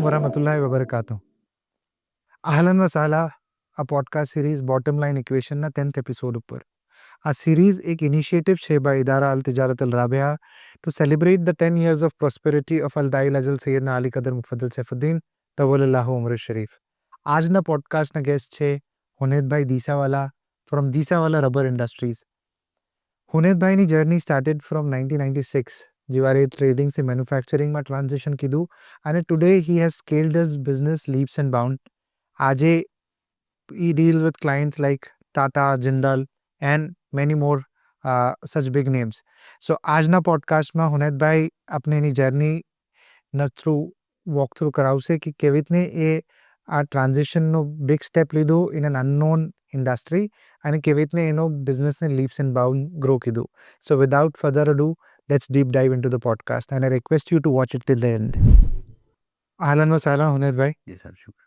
warahmatullahi wabarakatuh. Ahlan wa sahla, a podcast series Bottom Line Equation na 10th episode ઉપર. આ series એક initiative છે by Idara al Tijarat al Rabia to celebrate the 10 years of prosperity of Al Dail Ajal Sayyidina Ali Qadar Mufaddal Saifuddin તવલ્લાહુ ઉમર શરીફ. આજના પોડકાસ્ટના guest છે હુનૈદભાઈ Disawala from Disawala rubber industries. હુનૈદભાઈની જર્ની સ્ટાર્ટેડ ફ્રોમ 1996 જેવારે ટ્રેડિંગ સે મેન્યુફેક્ચરિંગમાં ટ્રાન્ઝિશન કીધું અને today he has scaled his business leaps and bound. આજે he deals with clients like Tata, Jindal and many more such big names. So આજના પોડકાસ્ટમાં હુનૈદભાઈ આપણે એની જર્નીના થ્રુ વોક થ્રુ કરાવશે કે કેવી રીતને એ આ ટ્રાન્ઝિશનનો બિગ સ્ટેપ લીધું ઇન એન અનનોન ઇન્ડસ્ટ્રી અને કેવી રીતને એનો બિઝનેસને લીપ્સ એન્ડ બાઉન્ડ ગ્રો કીધું. So without further ado let's deep dive into the podcast and I request you to watch it till the end. अहलन व सहलन हुनैदभाई. जी सर, शुक्र.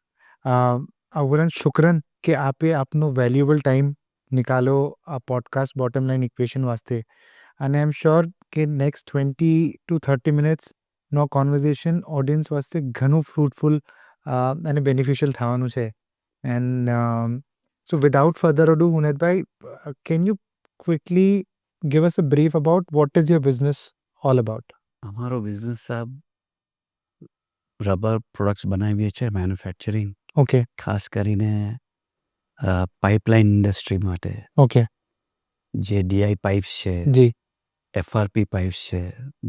अव्वलन शुक्रन कि आपे आपनो वैल्यूएबल टाइम निकालो आ पॉडकास्ट बॉटम लाइन इक्वेशन वास्ते and I'm sure कि next 20 to 30 minutes નો conversation audience વાસ્તે ઘણું fruitful અને beneficial થવાનું છે. And so without further ado, Hunaidbhai, can you quickly give us a brief about what is your business all about? અમારો business સાહેબ rubber products બનાવીએ છીએ, મેન્યુફેક્ચરિંગ, Okay, ખાસ કરીને પાઇપલાઇન ઇન્ડસ્ટ્રી માટે. okay, જે ડીઆઈ પાઇપ્સ છે, જી, એફઆરપી પાઇપ્સ છે,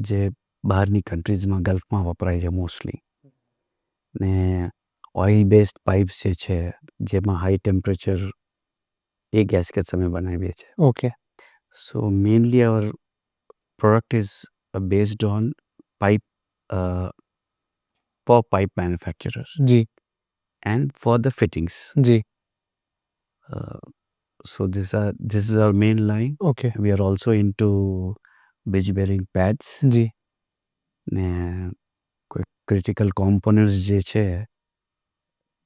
જે બહારની કન્ટ્રીઝમાં ગલ્ફમાં વપરાય છે મોસ્ટલી, ને ઓઇલ બેઝડ પાઇપ્સ જે છે જેમાં હાઈ ટેમ્પરેચર એ ગેસ્કેટ્સ અમે બનાવીએ છીએ. okay, so mainly our product is based on pipe for pipe manufacturers જી, and for the fittings. જી, So this is our main line. okay, We are also into bridge bearing pads. જી, ને કોઈ critical components જે છે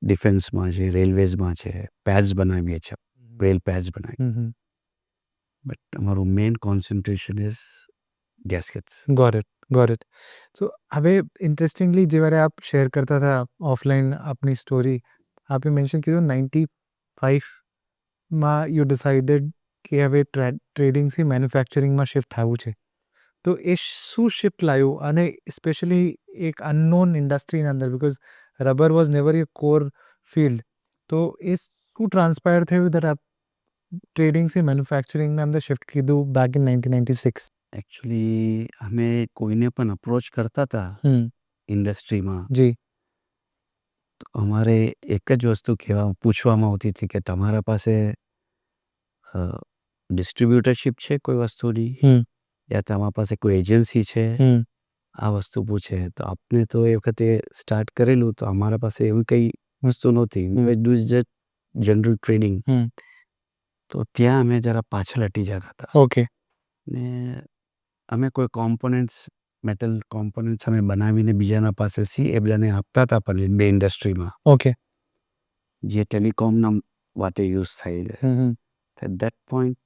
ડિફેન્સમાં છે, રેલવેઝમાં છે, pads બનાવીએ છીએ, રેલ પેડ્સ બનાવીએ. mhm. બટ અમારું main concentration is gaskets. Got it, got it. So હવે ઇન્ટરેસ્ટિંગલી જ્યારે આપ શેર કરતા હતા ઓફલાઈન આપની સ્ટોરી, આપે મેન્શન કીધું 95માં યુ ડિસાઇડેડ કે હવે ટ્રેડિંગથી મેન્યુફેક્ચરિંગમાં શિફ્ટ થવું છે. તો એ શું શિફ્ટ લાવ્યું અને સ્પેશિયલી એક અનનોન ઇન્ડસ્ટ્રીના અંદર because rubber was never your core field. તો એ શું ટ્રાન્સપાયર થયું that આપ ટ્રેડિંગથી મેન્યુફેક્ચરિંગના અંદર શિફ્ટ કીધું બેક ઇન 1996? એકચ્યુઅલી અમે કોઈને પણ અપ્રોચ કરતા હતા ઇન્ડસ્ટ્રીમાં, જી, તો અમારે એક જ વસ્તુ પૂછવામાં આવતી હતી કે તમારા પાસે ડિસ્ટ્રીબ્યુટરશિપ છે કોઈ વસ્તુની, યા તમારા પાસે કોઈ એજન્સી છે, આ વસ્તુ પૂછે. તો આપને તો એ વખતે સ્ટાર્ટ કરેલું તો અમારા પાસે એવી કંઈ વસ્તુ નહોતી. Just general trading. તો ત્યાં અમે જરા પાછળ હટી જતા હતા ઓકે, ને અમે કોઈ કોમ્પોનન્ટ્સ, મેટલ કોમ્પોનન્ટ્સ અમે બનાવીને બીજાના પાસેથી એ બધાને આપતા હતા પણ બે ઇન્ડસ્ટ્રીમાં, ઓકે, જે ટેલિકોમના માટે યુઝ થાય છે. એટ દેટ પોઈન્ટ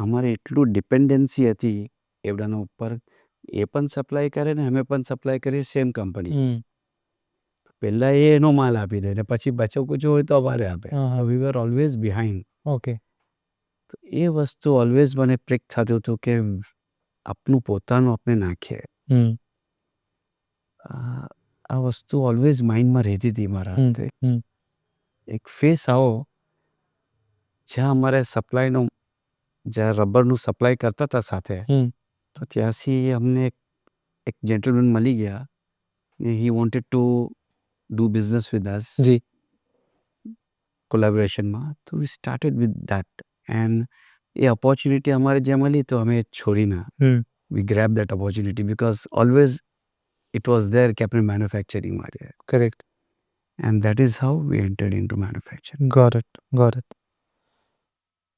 અમારે એટલું ડિપેન્ડન્સી હતી એ બધાના ઉપર, એ પણ સપ્લાય કરે ને અમે પણ સપ્લાય કરીએ સેમ કંપની. પહેલાં એ એનો માલ આપી દે ને પછી બચો કુછો હોય તો અમારે આપે. વી વર ઓલવેઝ બિહાઇન્ડ. ઓકે, તો એ વસ્તુ ઓલવેઝ મને પ્રિક થતું હતું કે આપનું પોતાનું આપણે નાખીએ. આ વસ્તુ ઓલવેઝ માઇન્ડમાં રહેતી હતી મારા હાથે. એક ફેસ આવો જ્યાં અમારે સપ્લાયનો, જ્યાં રબરનું સપ્લાય કરતા હતા સાથે, તો ત્યાંથી અમને એક જેન્ટલમેન મળી ગયા ને he wanted to do business with us જી, કોલેબોરેશનમાં. તો we started with that and a opportunity અમારે જ્યાં મળી તો અમે છોડી ના. We grabbed that opportunity because always it was there કે આપણે મેન્યુફેક્ચરિંગ માટે. Correct. And that is how we entered into manufacturing. Got it, got it.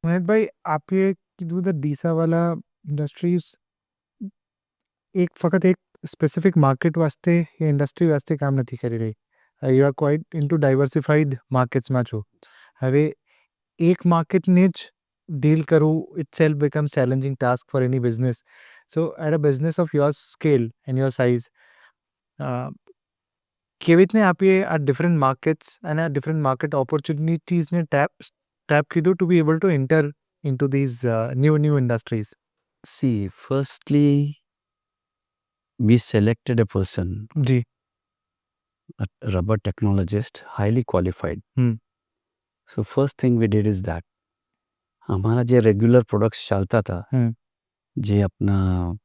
Maheshbhai, આપે કીધું ધ ડીસાવાલા ઇન્ડસ્ટ્રીઝ એક ફક્ત એક સ્પેસિફિક માર્કેટ વાસ્તે એ ઇન્ડસ્ટ્રી વાસ્તે કામ નથી કરી રહી. You are quite into diversified માર્કેટ્સમાં છો. હવે એક માર્કેટને જ ડીલ કરવું itself becomes challenging task for any business. So at a business of your scale and your size, કેવી રીતને આપીએ આ ડિફરન્ટ માર્કેટ્સ અને આ ડિફરન્ટ માર્કેટ ઓપોર્ચ્યુનિટીઝને ટેપ કીધું to be able two enter into these new industries. See, firstly, we selected a person, જી. a rubber technologist, highly qualified. Hmm. So first thing we did is that हमारा જે regular products ચાલતા હતા, જે આપના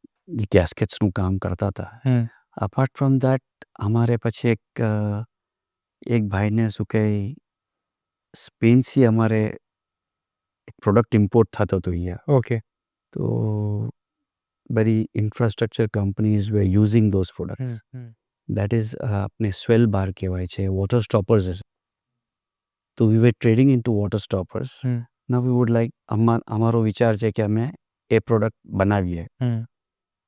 ગેસ્કેટ્સનું કામ કરતા હતા, અપાર્ટ ફ્રોમ દેટ અમારે પછી એક ભાઈને શું કહે સ્પેનથી અમારે એક પ્રોડક્ટ ઇમ્પોર્ટ થતો હતો અહીંયા. ઓકે. તો બધી infrastructure companies were using those products. That is આપણે સ્વેલ બાર કહેવાય છે, વોટર સ્ટોપર્સ. તો we were trading in to water stoppers. ના વી વુડ લાઈક અમારો વિચાર છે કે અમે એ પ્રોડક્ટ બનાવીએ.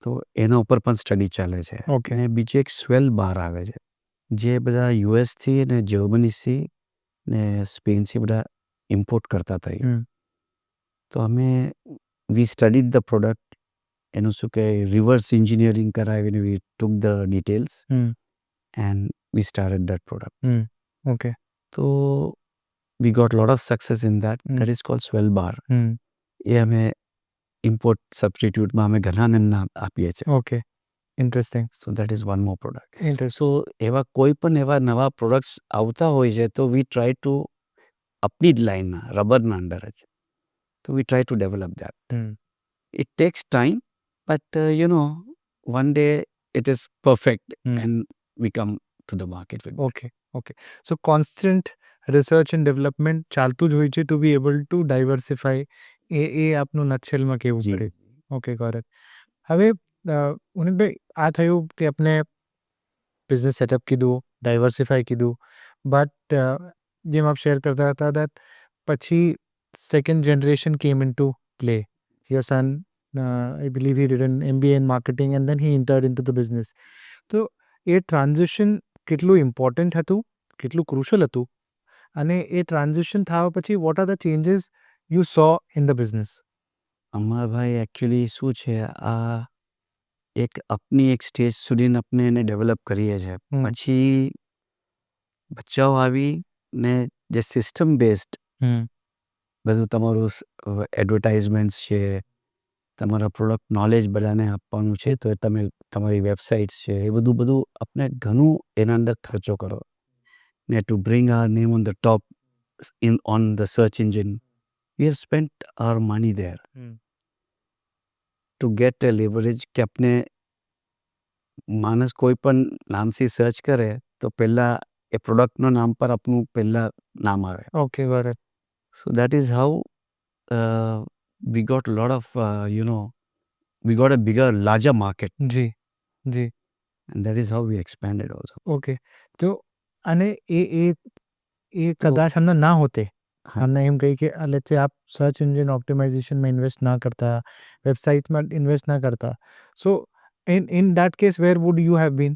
તો એના ઉપર પણ સ્ટડી ચાલે છે. ઓકે. અને બીજી એક સ્વેલ બાર આવે છે જે બધા યુએસથી ને જર્મનીથી ને સ્પેનથી બધા ઇમ્પોર્ટ કરતા હતા. તો અમે વી સ્ટડીડ ધ પ્રોડક્ટ, એનું શું કહે રિવર્સ એન્જિનિયરિંગ કરાવીને we took the details and we started that product. Okay. તો we got lot of success in that. That is called swell bar. એ અમે ઇમ્પોર્ટ સબસ્ટિટ્યૂટમાં અમે ઘણાને નામ આપીએ છીએ. Okay. Interesting. So that is one more product. Interesting. So એવા કોઈ પણ એવા નવા પ્રોડક્ટ્સ આવતા હોય છે તો વી ટ્રાય ટુ આપણી જ લાઈનના રબરના અંડર જ. તો વી try to develop that. It takes time, but one day it is perfect and we come to the market with that. Okay. Okay. So constant research and development ચાલતું જ હોય છે to be able to diversify. એ આપનું નટશેલમાં કહેવું જી. પડે. Okay, correct. હવે ઉનિતભાઈ, આ થયું કે આપણે બિઝનેસ સેટઅપ કીધું, ડાયવર્સિફાય કીધું, બટ જેમ આપ શેર કરતા હતા દેટ પછી second generation came in to play. Your son, I believe he did an MBA in marketing and then he entered into the business. તો એ ટ્રાન્ઝિશન કેટલું ઇમ્પોર્ટન્ટ હતું, કેટલું ક્રુશલ હતું, અને એ ટ્રાન્ઝિશન થવા પછી what are the changes you so in the business? અમારા ભાઈ એકચ્યુઅલી શું છે, આ એક આપની એક સ્ટેજ સુધીને આપણે એને ડેવલપ કરીએ છીએ. પછી બચ્ચાઓ આવી ને જે સિસ્ટમ બેઝડ બધું તમારું એડવર્ટાઇઝમેન્ટ્સ છે, તમારા પ્રોડક્ટ નોલેજ બધાને આપવાનું છે, તો તમે તમારી વેબસાઇટ્સ છે એ બધું આપણે ઘણું એના અંદર ખર્ચો કરો ને to bring our name on the top on the search engine. We have spent our money there to get a leverage કે આપણે માણસ કોઈ પણ નામથી સર્ચ કરે તો પહેલાં એ પ્રોડક્ટના નામ પર આપણું પહેલાં નામ આવે. ઓકે, બરાબર. So that is how we got a lot of, we got a larger market. જી. જી. And that is how we expanded also. Okay. તો અને એ કદાચ हमने ना होते, हमने એમ કહી કે લેટ્સ સે આપ સર્ચ એન્જિન ઓપ્ટિમાઇઝેશનમાં ઇન્વેસ્ટ ના કરતા, વેબસાઇટમાં ઇન્વેસ્ટ ના કરતા, સો in that case where would you have been?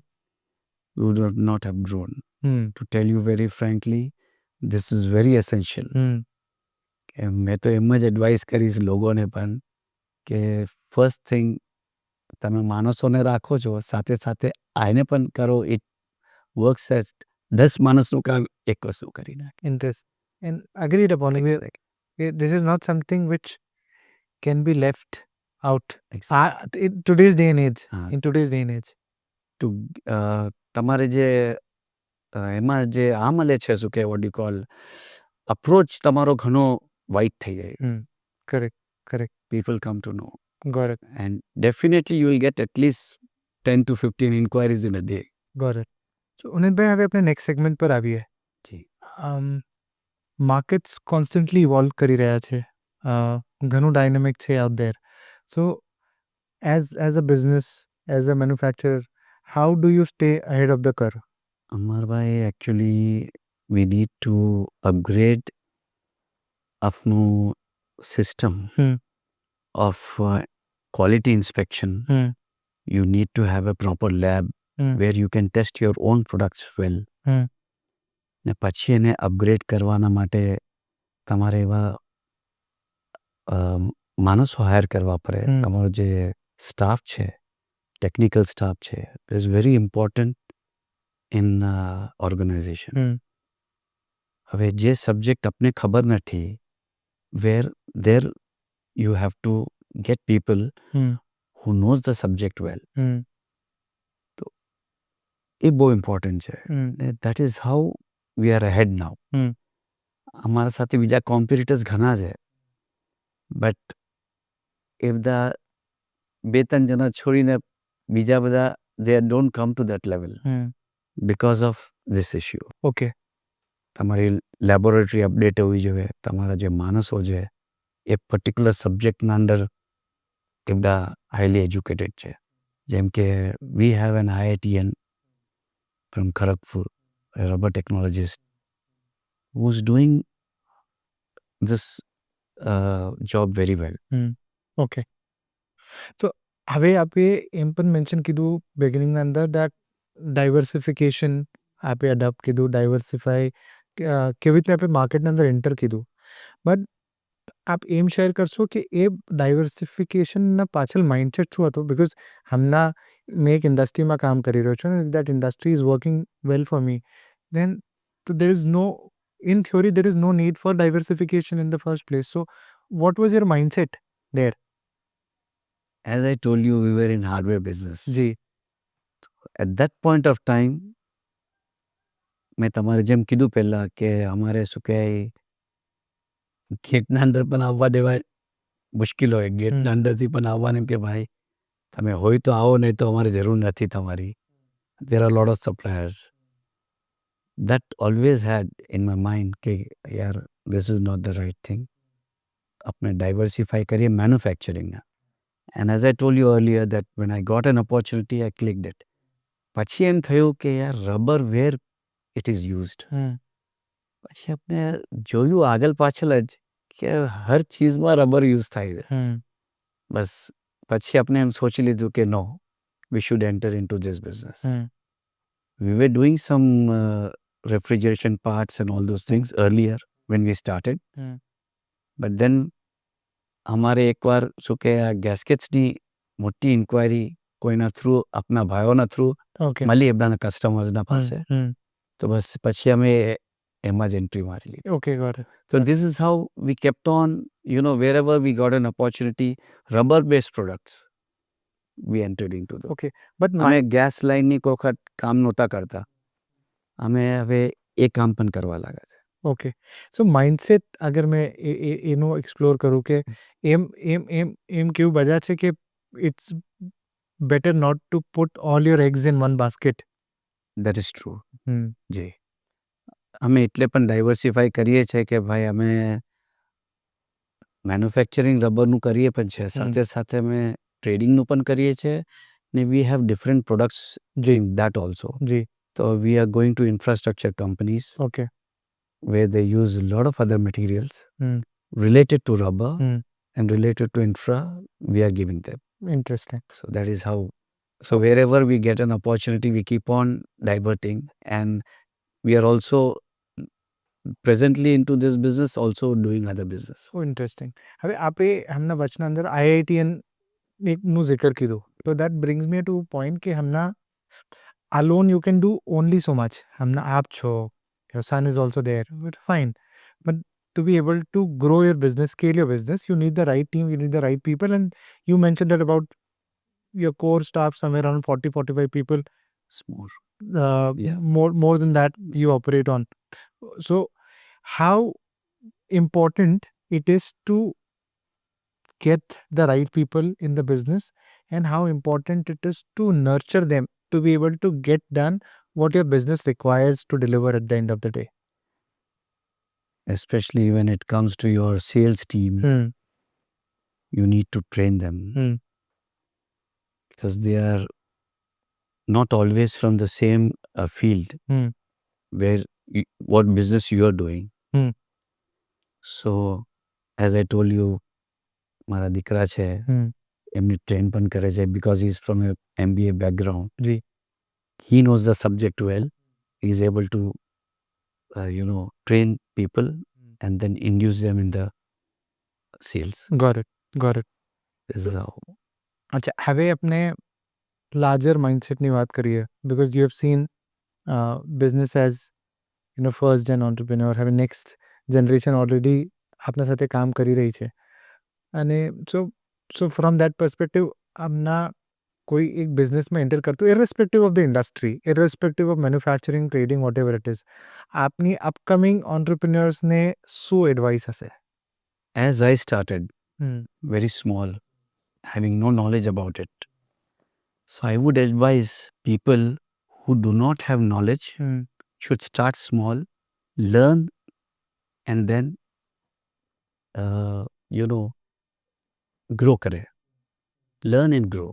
We would not have grown. To tell you very frankly, this is very essential. મેં તો એમ જ એડવાઇસ કરીશ લોકોને પણ કે ફર્સ્ટ થિંગ તમે માણસોને રાખો છો, સાથે સાથે આને પણ કરો. ઇટ વર્ક્સ એઝ 10 માણસનું કામ એક વસ્તુ કરી નાખે. Interest. And agreed upon it. This is not something which can be left out. In today's day and age. In today's day and age. તમારે જે એમાં જે આ મળે છે શું કે વોટ યુ કોલ અપ્રોચ તમારો ઘણો વાઇડ થઈ જાય. Correct. Correct. People come to know. Got it. And definitely you will get at least 10 to 15 inquiries in a day. Got it. So ઉનિતભાઈ, હવે આપણે નેક્સ્ટ સેગમેન્ટ પર આવીએ. જી. માર્કેટ્સ કોન્સ્ટન્ટલી ઇવોલ્વ કરી રહ્યા છે, ઘણું ડાયનેમિક છે out there. So as a business, as a manufacturer, how do you stay ahead of the curve? અમારા ભાઈ actually we need to upgrade આપનું system of quality inspection. You need to have a proper lab where you can test your own products well. ને પછી એને upgrade કરવાના માટે તમારે એવા માણસો હાયર કરવા પડે. તમારો જે સ્ટાફ છે, ટેકનિકલ સ્ટાફ છે, is very important in organization. Hmm હવે જે સબ્જેક્ટ આપને ખબર નથી, where there you have to get people hmm who knows the subject well. હમ તો એ બહુ ઇમ્પોર્ટન્ટ છે. Hmm that is how we are ahead now. Hmm અમારા સાથે બીજા કોમ્પિટિટર્સ ઘણા છે, બટ એ બધા 2-3 જણા છોડીને બીજા બધા they don't come to that level hmm because of this issue. Okay તમારી લેબોરેટરી અપડેટ હોવી જોઈએ. તમારા જે માણસો છે એ પર્ટિક્યુલર સબ્જેક્ટના અંદર એ બધા હાઈલી એજ્યુકેટેડ છે. જેમ કે we have an IITian from Kharagpur, a rubber technologist who's doing this job very well. Okay તો હવે આપે એમ પણ મેન્શન કીધું બિગિનિંગના અંદર દેટ ડાયવર્સિફિકેશન આપે અડોપ્ટ કીધું, ડાયવર્સિફાઈ કેવી રીતે આપણે માર્કેટના અંદર એન્ટર કીધું, બટ આપ એમ શેર કરશો કે એ ડાયવર્સિફિકેશનના પાછળ માઇન્ડસેટ શું હતો? બિકોઝ હમણાં મેં એક ઇન્ડસ્ટ્રીમાં કામ કરી રહ્યો છું અને that industry is working well for me, then there is no in theory there is no need for diversification in the first place. So what was your mindset there? As I told you, we were in hardware business. जी At that point of time, મેં તમારે જેમ કીધું પહેલા કે અમારે શું કહેવાય ગેટના અંદર પણ આવવા દેવા મુશ્કેલ હોય. ગેટના અંદરથી પણ આવવાને એમ કે ભાઈ તમે હોય તો આવો, નહીં તો અમારે જરૂર નથી તમારી. There are a lot of suppliers. That always had in my mind કે યાર this is not the right thing. આપણે ડાયવર્સિફાઈ કરીએ મેન્યુફેક્ચરિંગના. And as I told you earlier that when I got an opportunity, I clicked it. પછી એમ થયું કે યાર rubber where it is used. પછી આપણે જોયું આગળ પાછળ જ કે હર ચીજમાં રબર યુઝ થાય છે. બસ પછી આપણે એમ સોચી લીધું કે નો, we should enter into this business. We were doing some refrigeration parts and all those things earlier when we started. But then અમારે એકવાર શું કે આ ગેસ્કેટ્સની મોટી ઇન્ક્વાયરી કોઈના થ્રુ આપણા ભાઈઓના થ્રુ ઓકે મળી એમના કસ્ટમર્સના પાસે. તો બસ પછી અમે એમાં જ એન્ટ્રી મારી લીધી. Okay got it. So this is how we kept on, wherever we got an opportunity, rubber-based products, we entered into those. Okay but અમે ગેસ લાઇનની કોઈ વખત કામ નહોતા કરતા. અમે હવે એ કામ પણ કરવા લાગ્યા છે. ઓકે સો માઇન્ડસેટ અગર મેં એનો એક્સપ્લોર કરું કે એમ એમ એમ એમ કેવું બધા છે કે it's better not to put all your eggs in one basket. That is true. જી અમે એટલે પણ ડાયવર્સિફાઈ કરીએ છીએ કે ભાઈ અમે મેન્યુફેક્ચરિંગ રબરનું કરીએ પણ છે, સાથે સાથે અમે ટ્રેડિંગનું પણ કરીએ છીએ ને we have different products doing that also. જી So we are going to infrastructure companies okay where they use a lot of other materials related to rubber and related to infra, we are giving them. Interesting. So that is how. So wherever we get an opportunity, we keep on diverting, and we are also presently into this business, also doing other business. O interesting. હવે આપે હમણાં વચના અંદર IITian નું જિક્ર કીધું, તો that brings me to point કે હમણાં alone you can do only so much. હમણાં આપ છો, your son is also there, but fine. But to be able to grow your business, scale your business, you need the right team, you need the right people. And you mentioned that about your core staff, somewhere around 40-45 people. Small. Yeah. More than that you operate on. So how important it is to get the right people in the business, and how important it is to nurture them to be able to get done what your business requires to deliver at the end of the day. Especially when it comes to your sales team, you need to train them because they are not always from the same field where what business you are doing. So as I told you, મારા દીકરા છે એમની train પણ કરે છે because he is from a MBA background. G He knows the subject well. He is able to train people and then induce them in the sales. got it. This is how. અચ્છા હવે આપણે larger માઇન્ડસેટની વાત કરીએ, because you have seen business as first gen entrepreneur, having next generation already આપના સાથે કામ કરી રહી છે અને so from that perspective આમના કોઈ એક બિઝનેસમાં એન્ટર કરતું irrespective of the industry, irrespective of manufacturing, trading, whatever it is, આપની upcoming entrepreneursને શું એડવાઇસ હશે? As I started very small, having no knowledge about it, so I would advise people who do not have knowledge should start small, learn, and then grow kare. Learn and grow.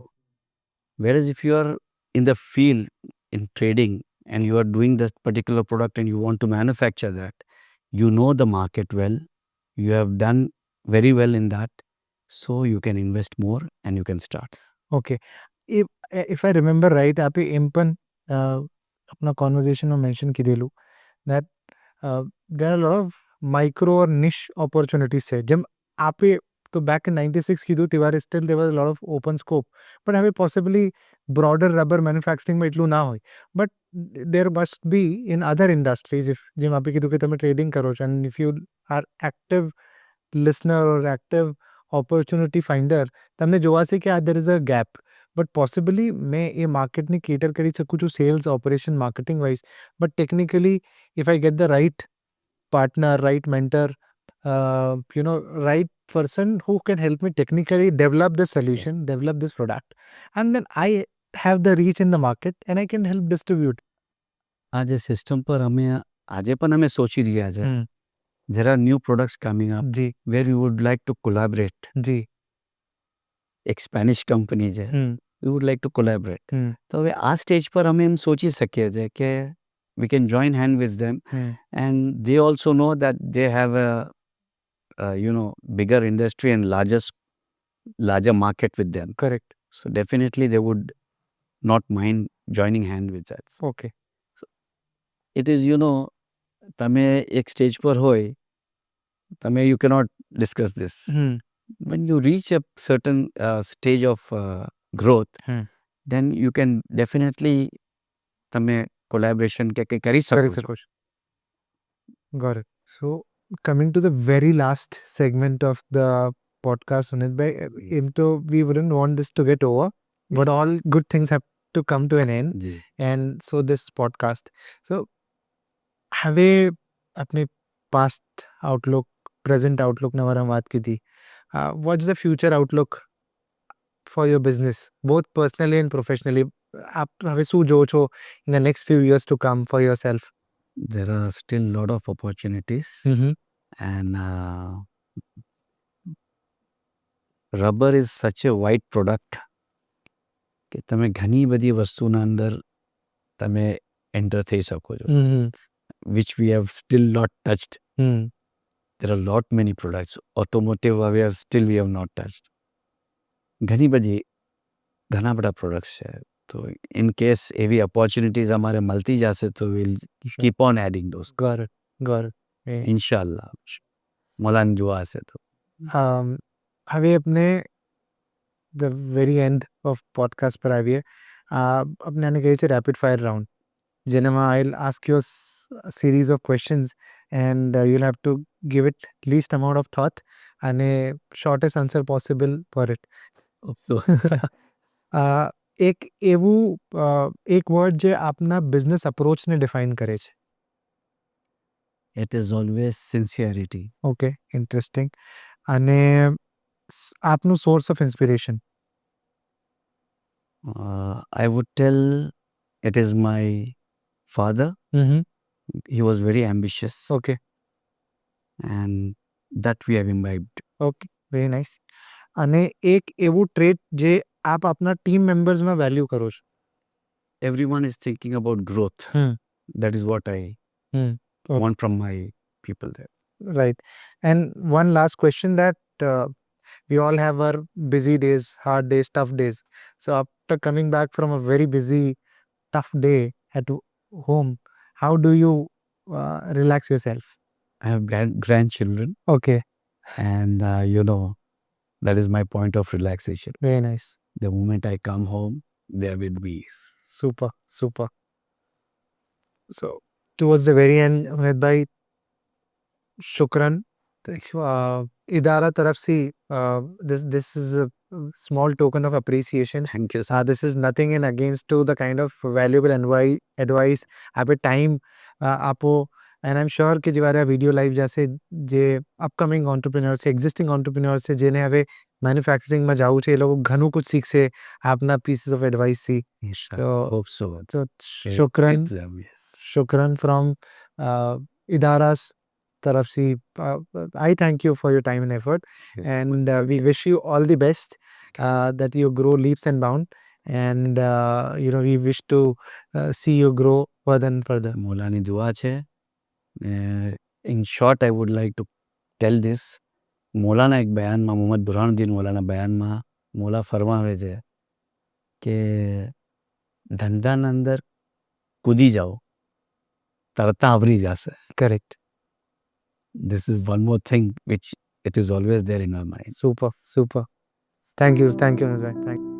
Whereas if you are in the field in trading and you are doing that particular product and you want to manufacture that, you know the market well, you have done very well in that, so you can invest more and you can start. Okay. If I remember right, આપે એમ પણ આપણા કોન્વર્ઝેશનમાં mention કીધેલું that there are a lot of micro or niche opportunities છે. જેમ આપે તો back in 96 કીધું ત્યારે still there was a lot of open scope, but હવે possibly broader rubber manufacturingમાં એટલું ના હોય, but there must be in other industries. if જેમ આપે કીધું કે તમે ટ્રેડિંગ કરો છો and if you are active listener or active opportunity finder, તમને જોવાશે કે there is a gap, but possibly મેં એ માર્કેટને કેટર કરી શકું છું sales operation marketing wise, but technically if I get the right partner, right mentor, right person who can help me technically develop the solution, develop this product, and then I have the reach in the market and I can help distribute. આ જે system પર અમે આજે પણ અમે સોચી રહ્યા છે. There are new products coming up G where we would like to collaborate. જી એક સ્પેનિશ કંપની છે, we would like to collaborate. તો હવે આ સ્ટેજ પર અમે એમ સોચી શકીએ છીએ કે we can join hand with them and they also know that they have a bigger industry and larger market with them. correct. So definitely they would not mind joining hand with us. Okay. It is તમે એક stage પર હોય, તમે you cannot discuss this. When you reach a certain stage of growth, then you can definitely તમે collaboration કે કરી શકો છો. Got it. So coming to the very last segment of the podcast, Sunit bhai, we wouldn't want this to get over, but all good things have to come to an end, G. and so this podcast. So હવે આપણે past outlook, present outlook ના વારે વાત કીધી. What's the future outlook for your business, both personally and professionally? આપ હવે શું જોવો છો in the next few years to come for yourself? There are still lot of opportunities and rubber is such a wide product કે તમે ઘણી બધી વસ્તુના અંદર તમે એન્ટર થઈ શકો છો, which we have still not touched. There are lot many products. Automotive we have not touched. ઘણા બધા products છે. તો in case એવી opportunities અમારે મળતી જશે તો we'll keep on adding those. Got it. Inshallah. મલાન જોવા હશે તો. હવે આપણે the very end of podcast પર આવીએ. આપણે આને કહીએ છીએ rapid fire round, જેનામાં I'll ask you a series of questions and you'll have to give it least amount of thought and a shortest answer possible for it. એક એવું એક વર્ડ જે આપના બિઝનેસ અપ્રોચને ડિફાઇન કરે છે? It is always sincerity. Okay, interesting. અને આપનું source of inspiration? I would tell it is my father. He was very ambitious okay and that we have imbibed. Okay, very nice. અને એક એવું trait જે આપ આપના ટીમ મેમ્બર્સમાં વેલ્યુ કરો છો? Everyone is thinking about growth. That is what I want from my people there. Right. And one last question, that we all have our busy days, hard days, tough days. So after coming back from a very busy, tough day at home, how do you relax yourself? I have grandchildren Okay, and that is my point of relaxation. very nice. The moment I come home, they are with me. Super. So towards the very end, Umaid bhai, shukran. इदारा तरफ से this is a small token of appreciation. Thank you sir. This is nothing in against to the kind of valuable advice आप time आपो and I'm sure કે જવારે video live જશે જે upcoming entrepreneurs છે existing entrepreneurs છે જેને હવે manufacturing માં જાવું છે એ લોકો ઘણું કુછ શીખશે આપના pieces of advice થી. ઇન્શાલ્લાહ, So hope so. so shukran yes, shukran from Idara's taraf se. I thank you for your time and effort, and we wish you all the best, that you grow leaps and bounds, and we wish to see you grow further and further. મોલાની દુઆ છે। In short I would like to tell this. મોલાના એક બયાનમાં, મોહમ્મદ બુરહાનુદ્દીન મોલાના બયાનમાં મોલા ફરમાવે છે કે ધંધાના અંદર કૂદી જાઓ, તરતા આવરી જશે। Correct. This is one more thing which it is always there in our mind. Super. Thank you, Nuzai. Thank you.